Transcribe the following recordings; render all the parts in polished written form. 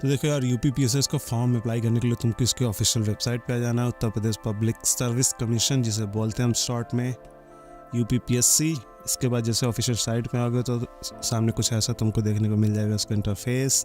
तो देखो यार, यूपीपीएससी का फॉर्म अप्लाई करने के लिए तुमको इसके ऑफिशियल वेबसाइट पे आ जाना है, Uttar Pradesh public service commission जिसे बोलते हैं हम शॉर्ट में यूपीपीएससी। इसके बाद जैसे ऑफिशियल साइट पे आओगे तो सामने कुछ ऐसा तुमको देखने को मिल जाएगा उसका इंटरफेस।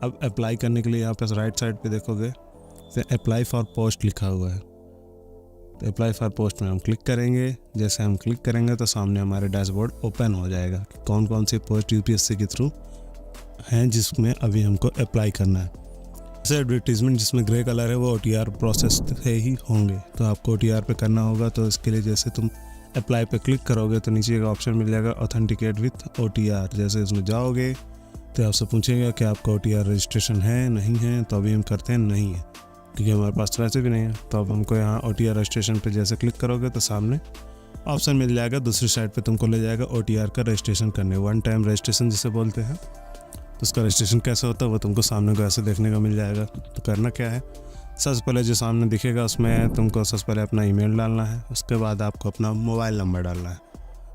अब अप्लाई करने के लिए यहाँ पे राइट साइड पे देखोगे तो अप्लाई फॉर पोस्ट लिखा हुआ है, तो अप्लाई फॉर पोस्ट में हम क्लिक करेंगे। जैसे हम क्लिक करेंगे तो सामने हमारे डैशबोर्ड ओपन हो जाएगा कि कौन कौन सी पोस्ट यूपीएससी के थ्रू हैं जिसमें अभी हमको अप्लाई करना है। जैसे एडवर्टीजमेंट जिसमें ग्रे कलर है वो ओटीआर प्रोसेस से ही होंगे, तो आपको ओटीआर पे करना होगा। तो इसके लिए जैसे तुम अप्लाई पे क्लिक करोगे तो नीचे एक ऑप्शन मिल जाएगा ऑथेंटिकेट विथ ओटीआर। जैसे इसमें जाओगे तो आपसे पूछेगा कि आपका ओटीआर रजिस्ट्रेशन है नहीं है, तो अभी हम करते हैं नहीं है क्योंकि हमारे पास वैसे भी नहीं है। तो अब हमको यहाँ ओटीआर रजिस्ट्रेशन पे जैसे क्लिक करोगे तो सामने ऑप्शन मिल जाएगा, दूसरी साइड पे तुमको ले जाएगा ओटीआर का रजिस्ट्रेशन करने, वन टाइम रजिस्ट्रेशन जिसे बोलते हैं। तो उसका रजिस्ट्रेशन कैसे होता है वो तुमको सामने को ऐसे देखने को मिल जाएगा। तो करना क्या है, सबसे पहले जो सामने दिखेगा उसमें तुमको सबसे पहले अपना ईमेल डालना है, उसके बाद आपको अपना मोबाइल नंबर डालना है,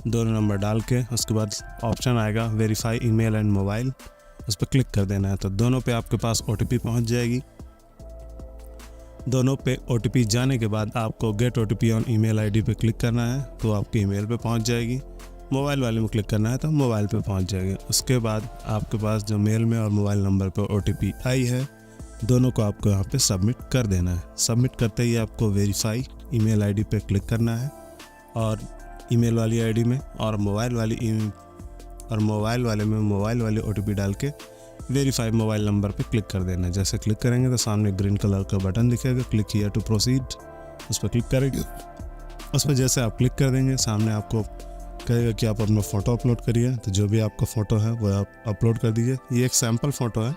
दोनों नंबर डाल के उसके बाद ऑप्शन आएगा वेरीफाई ईमेल एंड मोबाइल, उस पर क्लिक कर देना है। तो दोनों पे आपके पास ओटीपी पहुंच जाएगी। दोनों पे ओटीपी जाने के बाद आपको gate OTP on email ID पे क्लिक करना है, तो आपकी ईमेल पे पहुंच जाएगी। मोबाइल वाले में क्लिक करना है तो मोबाइल पे पहुंच जाएगी। उसके बाद आपके पास जो मेल में और मोबाइल नंबर पे ओटीपी आई है दोनों को आपको यहाँ पे सबमिट कर देना है। सबमिट करते ही आपको वेरीफाई ईमेल आईडी पे क्लिक करना है और ईमेल वाली आईडी में और मोबाइल वाले में मोबाइल वाली ओटीपी डाल के वेरीफाई मोबाइल नंबर पे क्लिक कर देना है। जैसे क्लिक करेंगे तो सामने ग्रीन कलर का बटन दिखेगा, क्लिक हियर टू प्रोसीड, उस पर क्लिक करेंगे। उस पर जैसे आप क्लिक कर देंगे सामने आपको कहेगा कि आप अपना फ़ोटो अपलोड करिए, तो जो भी आपका फ़ोटो है वो आप अपलोड कर दीजिए। ये एक सैम्पल फ़ोटो है,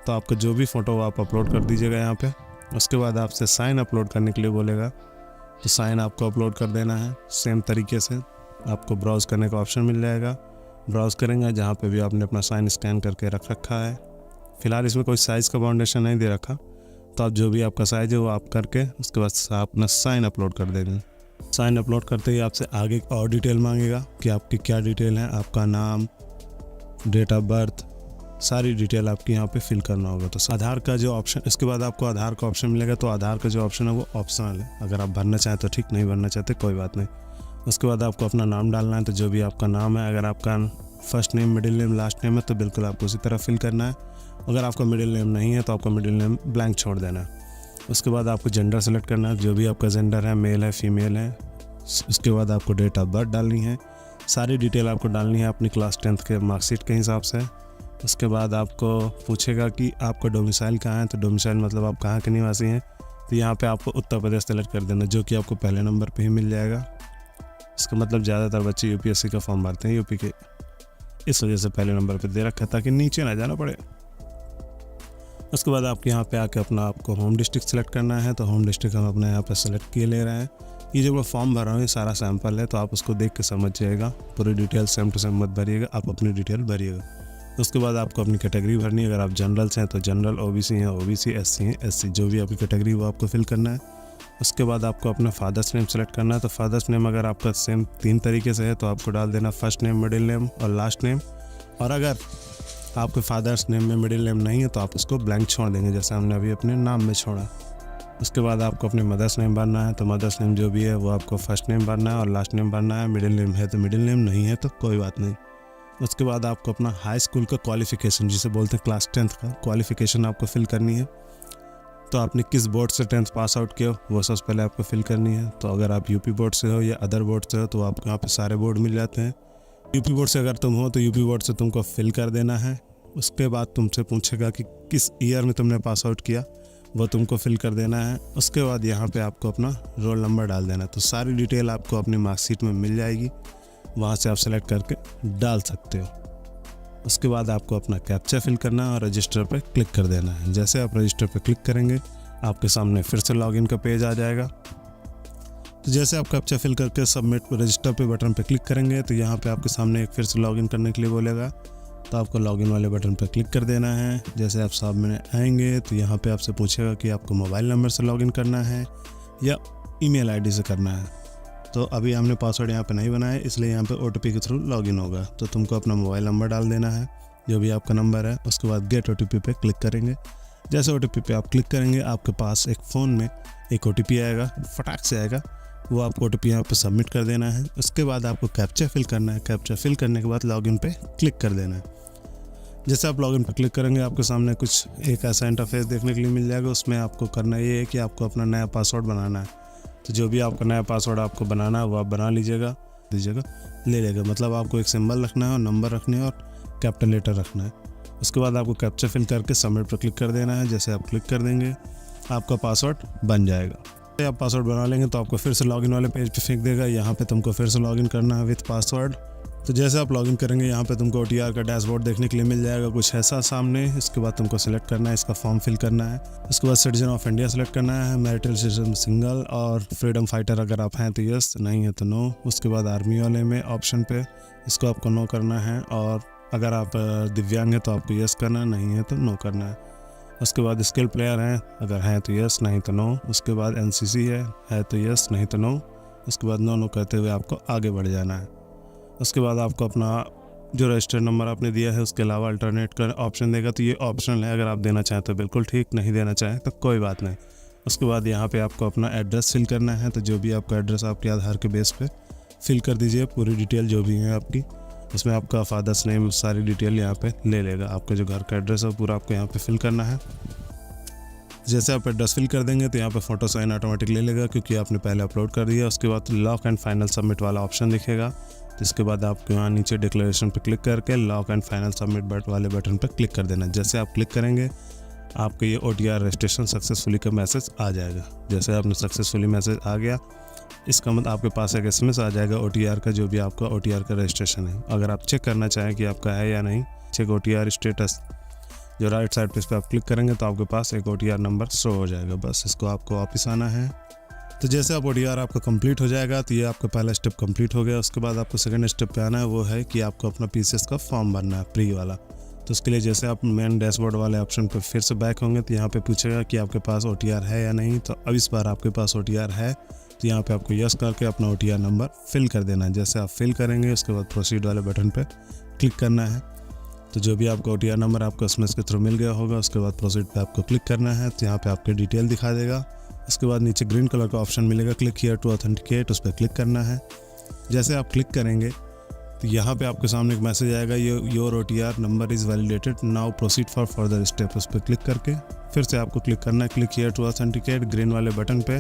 तो आपका जो भी फ़ोटो आप अपलोड कर दीजिएगा यहाँ पे। उसके बाद आपसे साइन अपलोड करने के लिए बोलेगा, तो साइन आपको अपलोड कर देना है। सेम तरीके से आपको ब्राउज़ करने का ऑप्शन मिल जाएगा, ब्राउज़ करेंगे जहाँ पे भी आपने अपना साइन स्कैन करके रख रखा है। फ़िलहाल इसमें कोई साइज़ का बाउंडेशन नहीं दे रखा, तो आप जो भी आपका साइज़ है वो आप करके उसके बाद आप अपना साइन अपलोड कर देंगे। साइन अपलोड करते ही आपसे आगे और डिटेल मांगेगा कि आपकी क्या डिटेल है, आपका नाम, डेट ऑफ बर्थ, सारी डिटेल आपकी यहाँ पे फिल करना होगा। तो आधार का जो ऑप्शन, इसके बाद आपको आधार का ऑप्शन मिलेगा। तो आधार का जो ऑप्शन है वो ऑप्शनल है, अगर आप भरना चाहें तो ठीक, नहीं भरना चाहते कोई बात नहीं। उसके बाद आपको अपना नाम डालना है, तो जो भी आपका नाम है, अगर आपका first name, middle name, last name है तो बिल्कुल आपको उसी तरह फिल करना है। अगर आपका मिडिल नेम नहीं है तो आपका मिडिल नेम ब्लैंक छोड़ देना है। उसके बाद आपको जेंडर सेलेक्ट करना है, जो भी आपका जेंडर है, मेल है, फीमेल है। उसके बाद आपको डेट ऑफ बर्थ डालनी है, सारी डिटेल आपको डालनी है अपनी क्लास 10th के मार्कशीट के हिसाब से। उसके बाद आपको पूछेगा कि आपका डोमिसाइल कहाँ है, तो डोमिसाइल मतलब आप कहाँ के निवासी हैं, तो यहाँ पे आपको उत्तर प्रदेश सेलेक्ट कर देना, जो कि आपको पहले नंबर पे ही मिल जाएगा। इसका मतलब ज़्यादातर बच्चे यूपीएससी का फॉर्म भरते हैं यूपी के, इस वजह से पहले नंबर पे दे रखा ताकि नीचे ना जाना पड़े। उसके बाद आपके यहाँ पे आके अपना आपको होम डिस्ट्रिक्ट सेलेक्ट करना है, तो होम डिस्ट्रिक्ट हम अपने यहाँ पे सेलेक्ट किए ले रहे हैं। ये जो मैं फॉर्म भर रहा हूँ ये सारा सैंपल है, तो आप उसको देख के समझ जाइएगा, पूरी डिटेल सेम टू सेम मत भरिएगा, आप अपनी डिटेल भरिएगा। उसके बाद आपको अपनी कैटेगरी भरनी है, अगर आप जनरल से हैं तो जनरल, ओबीसी हैं ओबीसी, एससी हैं एससी, जो भी आपकी कैटेगरी वो आपको फिल करना है। उसके बाद आपको अपना फादर्स नेम सेलेक्ट करना है, तो फादर्स नेम अगर आपका सेम 3 तरीके से है तो आपको डाल देना फर्स्ट नेम, मिडिल नेम और लास्ट नेम। और अगर आपके फादर्स नेम में मिडिल नेम नहीं है तो आप उसको ब्लैंक छोड़ देंगे, जैसे हमने अभी अपने नाम में छोड़ा। उसके बाद आपको अपने मदर्स नेम भरना है, तो मदर्स नेम जो भी है वो आपको फर्स्ट नेम भरना है और लास्ट नेम भरना है। मिडिल नेम है तो मिडिल नेम, नहीं है तो कोई बात नहीं। उसके बाद आपको अपना हाई स्कूल का क्वालिफ़िकेशन जिसे बोलते हैं क्लास 10th का क्वालिफ़िकेशन आपको फिल करनी है। तो आपने किस बोर्ड से 10th पास आउट किया वो सबसे पहले आपको फिल करनी है। तो अगर आप यूपी बोर्ड से हो या अदर बोर्ड से हो तो आपको यहाँ पे सारे बोर्ड मिल जाते हैं। यूपी बोर्ड से अगर तुम हो तो यूपी बोर्ड से तुमको फिल कर देना है। उसके बाद तुमसे पूछेगा कि किस ईयर में तुमने पास आउट किया, वो तुमको फिल कर देना है। उसके बाद यहाँ पे आपको अपना रोल नंबर डाल देना है। तो सारी डिटेल आपको अपनी मार्कशीट में मिल जाएगी, वहाँ से आप सेलेक्ट करके डाल सकते हो। उसके बाद आपको अपना कैप्चा फिल करना है और रजिस्टर पर क्लिक कर देना है। जैसे आप रजिस्टर पर क्लिक करेंगे आपके सामने फिर से लॉगिन का पेज आ जाएगा। तो जैसे आप कैप्चा फिल करके सबमिट रजिस्टर पे बटन पे क्लिक करेंगे तो यहाँ पे आपके सामने एक फिर से लॉगिन करने के लिए बोलेगा, तो आपको लॉगिन वाले बटन पे क्लिक कर देना है। जैसे आप सामने आएंगे तो यहाँ पे आपसे पूछेगा कि आपको मोबाइल नंबर से लॉगिन करना है या ईमेल आईडी से करना है। तो अभी हमने पासवर्ड यहाँ पे नहीं बनाया, इसलिए यहाँ पे ओटीपी के थ्रू लॉगिन होगा। तो तुमको अपना मोबाइल नंबर डाल देना है। जो भी आपका नंबर है, उसके बाद गेट OTP पे क्लिक करेंगे। जैसे OTP पे आप क्लिक करेंगे आपके पास एक फ़ोन में एक OTP आएगा, फटाक से आएगा। वो आपको OTP यहाँ पे सबमिट कर देना है। उसके बाद आपको कैप्चा फिल करना है। कैप्चा फिल करने के बाद लॉगिन पे क्लिक कर देना है। जैसे आप लॉगिन पर क्लिक करेंगे आपके सामने कुछ एक ऐसा इंटरफेस देखने के लिए मिल जाएगा। उसमें आपको करना ये है कि आपको अपना नया पासवर्ड बनाना है। तो जो भी आपका नया पासवर्ड आपको बनाना है वो आप बना लीजिएगा, ले लेगा। मतलब आपको एक सिंबल रखना है और नंबर रखने हैं और कैपिटल लेटर रखना है। उसके बाद आपको कैप्चा फिल करके सबमिट पर क्लिक कर देना है। जैसे आप क्लिक कर देंगे आपका पासवर्ड बन जाएगा। आप पासवर्ड बना लेंगे तो आपको फिर से लॉगिन वाले पेज पे फेंक देगा। यहाँ पे तुमको फिर से लॉगिन करना है विथ पासवर्ड। तो जैसे आप लॉगिन करेंगे यहाँ पे तुमको OTR का डैशबोर्ड देखने के लिए मिल जाएगा कुछ ऐसा सामने। इसके बाद तुमको सिलेक्ट करना है, इसका फॉर्म फिल करना है। उसके बाद सिटीजन ऑफ इंडिया सेलेक्ट करना है, मैरिटल सिटीजन सिंगल, और फ्रीडम फाइटर अगर आप हैं तो यस, नहीं है तो नो। उसके बाद आर्मी वाले में ऑप्शन पे इसको आपको नो करना है, और अगर आप दिव्यांग हैं तो आपको यस करना है, नहीं है तो नो करना है। उसके बाद स्किल प्लेयर हैं, अगर हैं तो यस, नहीं तो नो। उसके बाद NCC है तो यस, नहीं तो नो। उसके बाद नो कहते हुए आपको आगे बढ़ जाना है। उसके बाद आपको अपना जो रजिस्टर्ड नंबर आपने दिया है उसके अलावा अल्टरनेट का ऑप्शन देगा। तो ये ऑप्शनल है, अगर आप देना चाहें तो बिल्कुल ठीक, नहीं देना चाहें तो कोई बात नहीं। उसके बाद यहाँ पे आपको अपना एड्रेस फिल करना है। तो जो भी आपका एड्रेस आपके आधार के बेस पे फिल कर दीजिए। पूरी डिटेल जो भी है आपकी, उसमें आपका फादर्स नेम सारी डिटेल यहाँ पे ले लेगा। आपका जो घर का एड्रेस है पूरा आपको यहाँ पे फिल करना है। जैसे आप एड्रेस फिल कर देंगे तो यहाँ पे फ़ोटो साइन ऑटोमेटिक ले लेगा, क्योंकि आपने पहले अपलोड कर दिया। उसके बाद लॉक एंड फाइनल सबमिट वाला ऑप्शन दिखेगा। तो इसके बाद आपको यहाँ नीचे डिक्लेरेशन पे क्लिक करके लॉक एंड फाइनल सबमिट वाले बटन पर क्लिक कर देना। जैसे आप क्लिक करेंगे आपको ये OTR रजिस्ट्रेशन सक्सेसफुली का मैसेज आ जाएगा। जैसे आपने सक्सेसफुली मैसेज आ गया, इसका मतलब आपके पास एक SMS आ जाएगा OTR का, जो भी आपका OTR का रजिस्ट्रेशन है। अगर आप चेक करना चाहें कि आपका है या नहीं, चेक OTR स्टेटस, जो राइट साइड पे इस पर आप क्लिक करेंगे तो आपके पास एक OTR नंबर शो हो जाएगा। बस इसको आपको वापस आना है। तो जैसे आप OTR आपका कंप्लीट हो जाएगा तो ये आपका पहला स्टेप कंप्लीट हो गया। उसके बाद आपको सेकंड स्टेप पे आना है, वो है कि आपको अपना PCS का फॉर्म भरना है, प्री वाला। तो उसके लिए जैसे आप मेन डैशबोर्ड वाले ऑप्शन पर फिर से बैक होंगे तो यहाँ पे पूछेगा कि आपके पास OTR है या नहीं। तो अब इस बार आपके पास OTR है, तो यहाँ पे आपको यस करके अपना OTR नंबर फिल कर देना है। जैसे आप फिल करेंगे उसके बाद प्रोसीड वाले बटन पर क्लिक करना है। तो जो भी आपका OTR नंबर आपको SMS के थ्रू मिल गया होगा, उसके बाद प्रोसीड पे आपको क्लिक करना है। तो यहाँ पे आपके डिटेल दिखा देगा। उसके बाद नीचे ग्रीन कलर का ऑप्शन मिलेगा, क्लिक हियर टू ऑथेंटिकेट, उस पर क्लिक करना है। जैसे आप क्लिक करेंगे तो यहाँ पे आपके सामने एक मैसेज आएगा, your OTR number is validated, now proceed for further step. उस पर क्लिक करके फिर से आपको क्लिक करना है, click here to authenticate, green वाले बटन पे।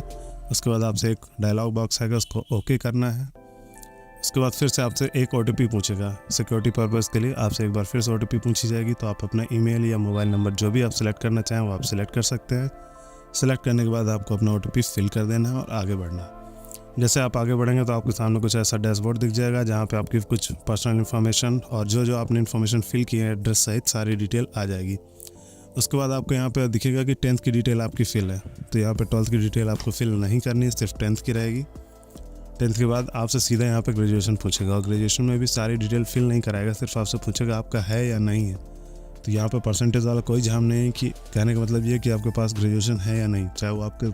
उसके बाद आपसे एक डायलॉग बॉक्स आएगा, उसको ओके करना है। उसके बाद फिर से आपसे एक OTP पूछेगा, सिक्योरिटी पर्पज़ के लिए आपसे एक बार फिर से OTP पूछी जाएगी। तो आप अपना ईमेल या मोबाइल नंबर जो भी आप सिलेक्ट करना चाहें वो आप सिलेक्ट कर सकते हैं। सेलेक्ट करने के बाद आपको अपना OTP फिल कर देना है और आगे बढ़ना है। जैसे आप आगे बढ़ेंगे तो आपके सामने कुछ ऐसा डैशबोर्ड दिख जाएगा, जहाँ पे आपकी कुछ पर्सनल इन्फॉर्मेशन और जो आपने इन्फॉर्मेशन फिल की है एड्रेस सहित सारी डिटेल आ जाएगी। उसके बाद आपको यहाँ पे दिखेगा कि 10th की डिटेल आपकी फिल है। तो यहाँ पे 12th की डिटेल आपको फिल नहीं करनी है, सिर्फ 10th की रहेगी। 10th के बाद आपसे सीधा यहाँ पे ग्रेजुएशन पूछेगा, और ग्रेजुएशन में भी सारी डिटेल फिल नहीं कराएगा, सिर्फ आपसे पूछेगा आपका है या नहीं है। तो यहाँ पे परसेंटेज वाला कोई झाम नहीं है, कि कहने का मतलब ये है कि आपके पास ग्रेजुएशन है या नहीं, चाहे वो आपके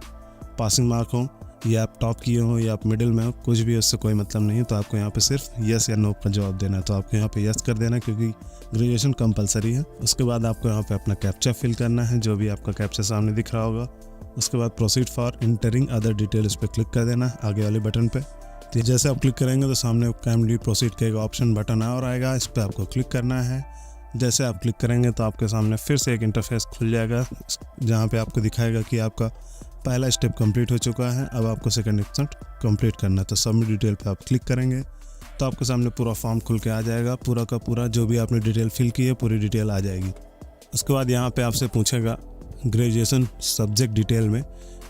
पासिंग मार्क हो या आप टॉप किए हो या आप मिडिल में हो, कुछ भी उससे कोई मतलब नहीं है। तो आपको यहाँ पे सिर्फ यस या नो का जवाब देना है। तो आपको यहाँ पे यस कर देना है, क्योंकि ग्रेजुएशन कंपलसरी है। उसके बाद आपको यहाँ पे अपना कैप्चा फिल करना है, जो भी आपका कैप्चा सामने दिख रहा होगा। उसके बाद proceed for entering other detail, इस पर क्लिक कर देना है आगे वाले बटन पे। तो जैसे आप क्लिक करेंगे तो सामने काइंडली प्रोसीड का एक ऑप्शन बटन और आएगा, इस पर आपको क्लिक करना है। जैसे आप क्लिक करेंगे तो आपके सामने फिर से एक इंटरफेस खुल जाएगा, जहाँ पे आपको दिखाएगा कि आपका पहला स्टेप कंप्लीट हो चुका है, अब आपको सेकंड स्टेप कंप्लीट करना है। तो सबमिट डिटेल पे आप क्लिक करेंगे तो आपके सामने पूरा फॉर्म खुल के आ जाएगा, पूरा का पूरा जो भी आपने डिटेल फिल की है पूरी डिटेल आ जाएगी। उसके बाद यहाँ पे आपसे पूछेगा ग्रेजुएशन सब्जेक्ट डिटेल में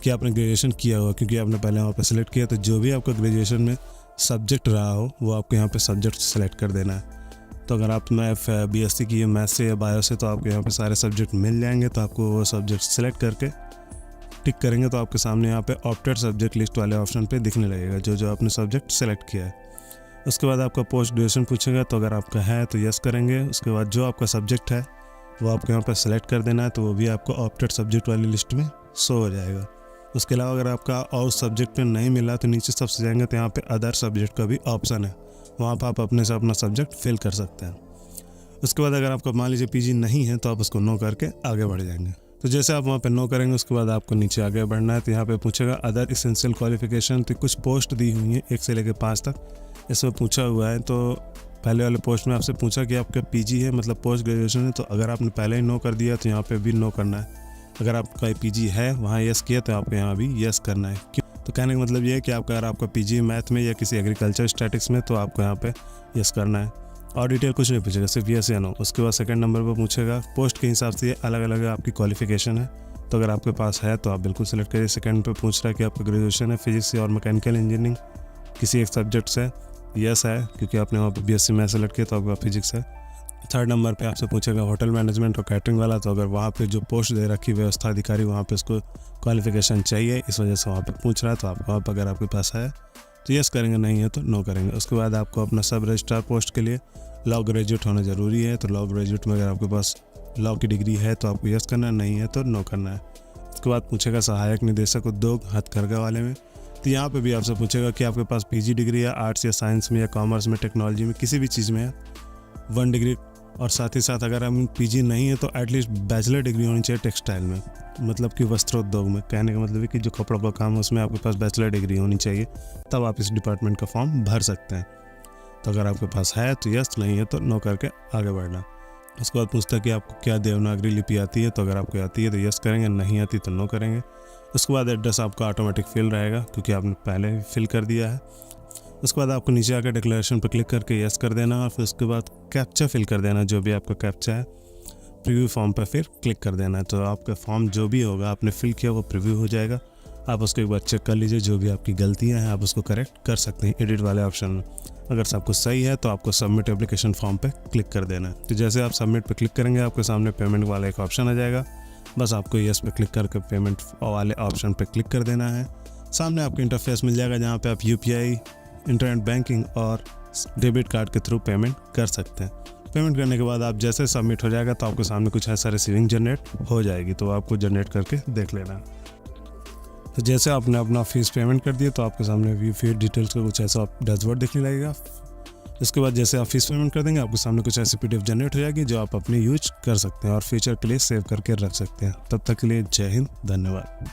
कि आपने ग्रेजुएशन किया हुआ, क्योंकि आपने पहले वहाँ पर सेलेक्ट किया। तो जो भी आपका ग्रेजुएशन में सब्जेक्ट रहा हो वो आपको यहाँ पे सब्जेक्ट सेलेक्ट कर देना है। तो अगर आपने BSc की है मैथ्स से या बायो से, तो आपको यहाँ पे सारे सब्जेक्ट मिल जाएंगे। तो आपको वो सब्जेक्ट सेलेक्ट करके टिक करेंगे तो आपके सामने यहाँ पे ऑप्टेड सब्जेक्ट लिस्ट वाले ऑप्शन पे दिखने लगेगा, जो आपने सब्जेक्ट सेलेक्ट किया है। उसके बाद आपका पोस्ट ग्रेजुएशन पूछेगा, तो अगर आपका है तो यस करेंगे। उसके बाद जो आपका सब्जेक्ट है वो आपको यहाँ पर सेलेक्ट कर देना है, तो वो भी आपको ऑप्टेड सब्जेक्ट वाली लिस्ट में शो हो जाएगा। उसके अलावा अगर आपका और सब्जेक्ट में नहीं मिला तो नीचे सबसे जाएंगे तो यहाँ पे अदर सब्जेक्ट का भी ऑप्शन है, वहाँ पर आप अपने से अपना सब्जेक्ट फिल कर सकते हैं। उसके बाद अगर आपका मान लीजिए पीजी नहीं है तो आप उसको नो करके आगे बढ़ जाएंगे। तो जैसे आप वहाँ पे नो करेंगे उसके बाद आपको नीचे आगे बढ़ना है। तो यहाँ पे पूछेगा अदर इसेंशियल क्वालिफिकेशन, तो कुछ पोस्ट दी हुई हैं 1 से लेकर 5 तक इसमें पूछा हुआ है। तो पहले वाले पोस्ट में आपसे पूछा कि आपका पीजी है मतलब पोस्ट ग्रेजुएशन है, तो अगर आपने पहले ही नो कर दिया तो यहाँ पे भी नो करना है। अगर आपका पीजी है वहाँ यस किया तो आपको यहाँ भी यस करना है। क्यों? तो कहने का मतलब ये है कि अगर आपका पीजी मैथ में या किसी एग्रीकल्चर स्टैटिक्स में तो आपको यहाँ पे यस करना है और डिटेल कुछ नहीं पूछेगा, सिर्फ यस या नो। उसके बाद सेकंड नंबर पर पूछेगा पोस्ट के हिसाब से अलग अलग आपकी क्वालिफिकेशन है, तो अगर आपके पास है तो आप बिल्कुल सेलेक्ट करिए। सेकंड पे पूछ रहा है कि आपका ग्रेजुएशन है फिजिक्स और मैकेनिकल इंजीनियरिंग किसी एक सब्जेक्ट से, यस है क्योंकि आपने वहाँ पे बीएससी मैथ सेलेक्ट किया तो आपका फिजिक्स है। थर्ड नंबर पे आपसे पूछेगा होटल मैनेजमेंट और कैटरिंग वाला, तो अगर वहाँ पे जो पोस्ट दे रखी व्यवस्था अधिकारी वहाँ पे उसको क्वालिफिकेशन चाहिए, इस वजह से वहाँ पे पूछ रहा है। तो आपको वहाँ पर अगर आपके पास है तो यस करेंगे, नहीं है तो नो करेंगे। उसके बाद आपको अपना सब रजिस्ट्रार पोस्ट के लिए लॉ ग्रेजुएट होना ज़रूरी है। तो लॉ ग्रेजुएट में अगर आपके पास लॉ की डिग्री है तो आपको यस करना है, नहीं है तो नो करना है। उसके बाद पूछेगा सहायक निदेशक उद्योग हथकरघा वाले में, तो यहाँ पे भी आपसे पूछेगा कि आपके पास पीजी डिग्री या आर्ट्स या साइंस में या कॉमर्स में टेक्नोलॉजी में किसी भी चीज़ में है 1 डिग्री, और साथ ही साथ अगर हम पीजी नहीं है तो एटलीस्ट बैचलर डिग्री होनी चाहिए टेक्सटाइल में, मतलब कि वस्त्रोद्योग में। कहने का मतलब है कि जो कपड़ों का काम है उसमें आपके पास बैचलर डिग्री होनी चाहिए, तब आप इस डिपार्टमेंट का फॉर्म भर सकते हैं। तो अगर आपके पास है तो यस, नहीं है तो नो करके आगे बढ़ना। उसके बाद पूछता है कि आपको क्या देवनागरी लिपि आती है, तो अगर आपको आती है तो यस करेंगे, नहीं आती तो नो करेंगे। उसके बाद एड्रेस आपका ऑटोमेटिक फिल रहेगा क्योंकि आपने पहले ही फिल कर दिया है। उसके बाद आपको नीचे आकर डिक्लेरेशन पर क्लिक करके यस कर देना और फिर उसके बाद कैप्चा फिल कर देना, जो भी आपका कैप्चा है। प्रीव्यू फॉर्म पर फिर क्लिक कर देना है, तो आपका फॉर्म जो भी होगा आपने फिल किया वो प्रीव्यू हो जाएगा। आप उसको एक बार चेक कर लीजिए, जो भी आपकी गलतियाँ हैं आप उसको करेक्ट कर सकते हैं एडिट वाले ऑप्शन में। अगर सब कुछ सही है तो आपको सबमिट एप्लीकेशन फॉर्म पे क्लिक कर देना है। तो जैसे आप सबमिट पे क्लिक करेंगे आपके सामने पेमेंट वाला एक ऑप्शन आ जाएगा, बस आपको यस पे क्लिक करके पेमेंट वाले ऑप्शन पे क्लिक कर देना है। सामने आपको इंटरफेस मिल जाएगा जहाँ पे आप यूपीआई, इंटरनेट बैंकिंग और डेबिट कार्ड के थ्रू पेमेंट कर सकते हैं। पेमेंट करने के बाद आप जैसे सबमिट हो जाएगा तो आपके सामने कुछ ऐसा रिसीविंग जनरेट हो जाएगी, तो आपको जनरेट करके देख लेना। तो जैसे आपने अपना फीस पेमेंट कर दिया तो आपके सामने व्यू फीस डिटेल्स का कुछ ऐसा डैशबोर्ड दिखने लगेगा। इसके बाद जैसे आप फीस पेमेंट कर देंगे आपके सामने कुछ ऐसी पीडीएफ जनरेट हो जाएगी जो आप अपने यूज कर सकते हैं और फ्यूचर के लिए सेव करके रख सकते हैं। तब तक के लिए जय हिंद, धन्यवाद।